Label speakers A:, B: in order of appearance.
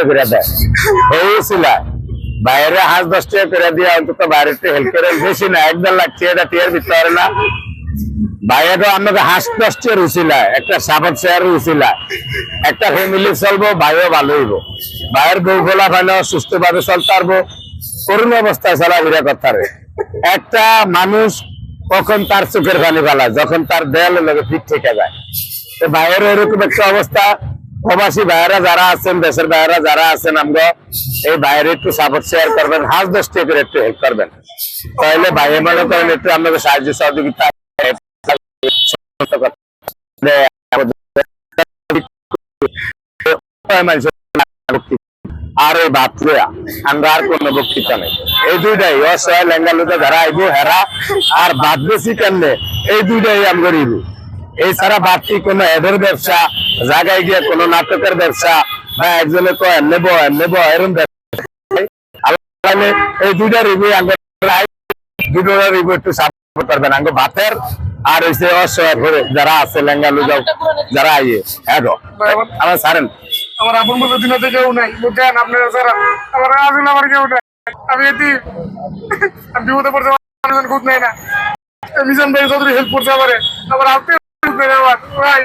A: করে দেয় হয়েছিল বাইরে 10 টাকা করে দিয়ে অন্তত বাইরে হেল্প করে বেশি না 1-1.5 লাখ টাকা টিয়ার ভিতরে না বাইরে আমাকে 10 টাকা রুছিল একটা সাপোর্ট শেয়ার রুছিল একটা ফ্যামিলি চলবো ভাইও ভালো হইব বাইরের বউ গোলা ভালো সুস্থভাবে চলতে পারবো করুণ অবস্থায় চলাফেরা করতে পারবে একটা মানুষ কখন তার চোখের পানি ফেলায় যখন তার দেয়ালের লগে ফিট থেকে যায় তো বাইরের এরকম একটা অবস্থা প্রবাসী ভাইয়েরা যারা আছেন দেশের ভাইয়েরা যারা আছেন আমরা এই বাইরে একটু সাপোর্ট শেয়ার করবেন 10 টাকা করে একটু হেল্প করবেন তাহলে ভাইয়ে মনে করেন একটু আপনাকে সাহায্য সহযোগিতা আর ওই বাথরুম আমরা আর কোন বক্তৃতা নেই এই দুইটাই অসহায় লেঙ্গালুতে যারা আইব হেরা আর বাদ বেশি কেমনে এই দুইটাই আমরা করিব এছাড়া বাড়তি কোন এদের ব্যবসা জায়গায় গিয়ে কোন নাটকের ব্যবসা বা একজনে নেবো এরকম এই দুইটা রিভিউ দুটো রিভিউ একটু সাপোর্ট করবেন আঙ্গ ভাতের আর হইছে অসহায় যারা আছে লেঙ্গালু যারা আইয়ে এগো আমার ছাড়েন
B: আমার আপন বলতে দিনতে কেউ নাই বুঝছেন আপনারা যারা আমার আসলে আমার কেউ নাই আমি এটি আমি বিপদে পড়তে খুঁজ নেই না মিশন ভাই যতটুকু হেল্প করতে পারে আমার আপনি আমার ভাই